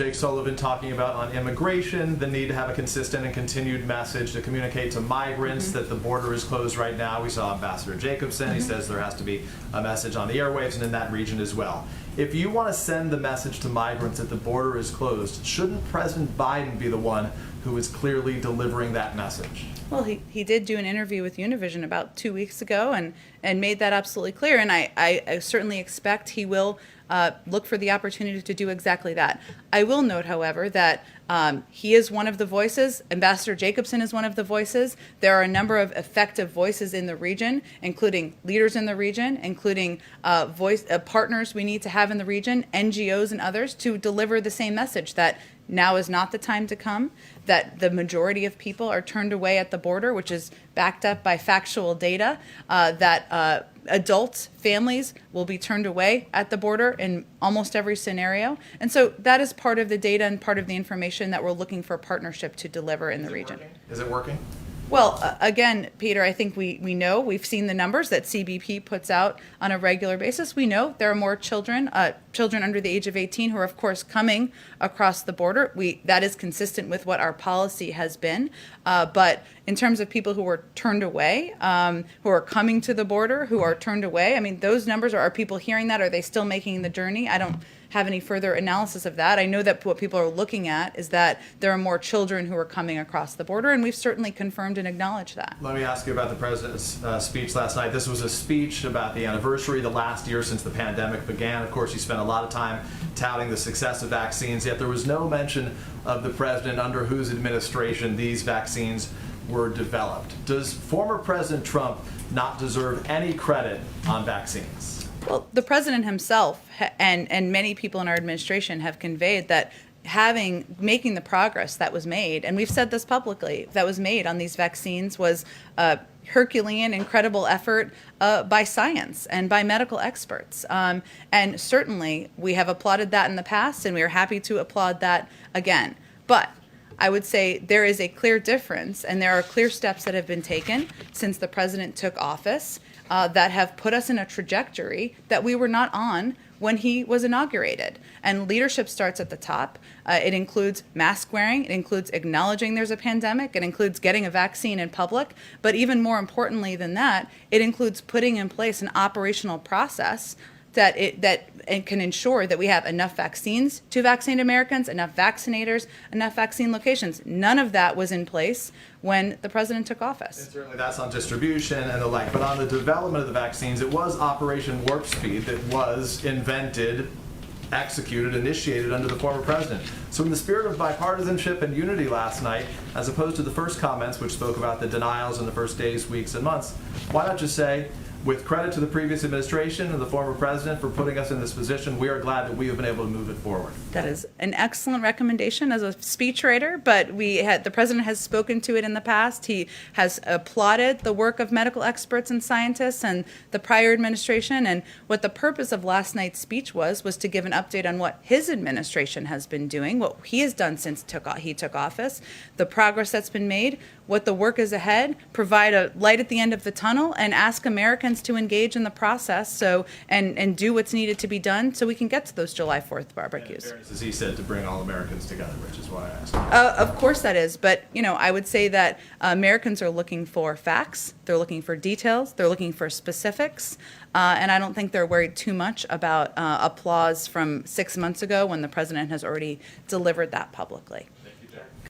Jake Sullivan talking about on immigration, the need to have a consistent and continued message to communicate to migrants that the border is closed right now. We saw Ambassador Jacobson. He says there has to be a message on the airwaves and in that region as well. If you want to send the message to migrants that the border is closed, shouldn't President Biden be the one who is clearly delivering that message? Well, he did do an interview with Univision about 2 weeks ago and made that absolutely clear. And I certainly expect he will look for the opportunity to do exactly that. I will note, however, that he is one of the voices. Ambassador Jacobson is one of the voices. There are a number of effective voices in the region, including leaders in the region, including partners we need to have in the region, NGOs and others, to deliver the same message that now is not the time to come, that the majority of people are turned away at the border, which is backed up by factual data, that adults, families will be turned away at the border in almost every scenario. And so that is part of the data and part of the information that we're looking for partnership to deliver in the region. Is it working? Well, again, Peter, I think we know, we've seen the numbers that CBP puts out on a regular basis. We know there are more children under the age of 18 who are, of course, coming across the border. That is consistent with what our policy has been. But in terms of people who were turned away, who are coming to the border, who are turned away, I mean, those numbers, are people hearing that? Are they still making the journey? I don't have any further analysis of that. I know that what people are looking at is that there are more children who are coming across the border, and we've certainly confirmed and acknowledged that. Let me ask you about the president's speech last night. This was a speech about the anniversary, the last year since the pandemic began. Of course, he spent a lot of time touting the success of vaccines, yet there was no mention of the president under whose administration these vaccines were developed. Does former President Trump not deserve any credit on vaccines? Well, the president himself and many people in our administration have conveyed that making the progress that was made, and we've said this publicly, that was made on these vaccines was a Herculean, incredible effort by science and by medical experts. And certainly we have applauded that in the past, and we are happy to applaud that again. But I would say there is a clear difference, and there are clear steps that have been taken since the president took office that have put us in a trajectory that we were not on when he was inaugurated. And leadership starts at the top. It includes mask wearing. It includes acknowledging there's a pandemic. It includes getting a vaccine in public. But even more importantly than that, it includes putting in place an operational process that can ensure that we have enough vaccines to vaccinate Americans, enough vaccinators, enough vaccine locations. None of that was in place when the president took office. And certainly that's on distribution and the like, but on the development of the vaccines, it was Operation Warp Speed that was invented, executed, initiated under the former president. So in the spirit of bipartisanship and unity last night, as opposed to the first comments which spoke about the denials in the first days, weeks, and months, why not just say, with credit to the previous administration and the former president for putting us in this position, we are glad that we have been able to move it forward? That is an excellent recommendation as a speechwriter, but the president has spoken to it in the past. He has applauded the work of medical experts and scientists and the prior administration. And what the purpose of last night's speech was to give an update on what his administration has been doing, what he has done since he took office, the progress that's been made, what the work is ahead, provide a light at the end of the tunnel, and ask Americans to engage in the process and do what's needed to be done so we can get to those July 4th barbecues. And fairness, as he said, to bring all Americans together, which is why I asked. Of course that is, but I would say that Americans are looking for facts, they're looking for details, they're looking for specifics, and I don't think they're worried too much about applause from 6 months ago when the president has already delivered that publicly.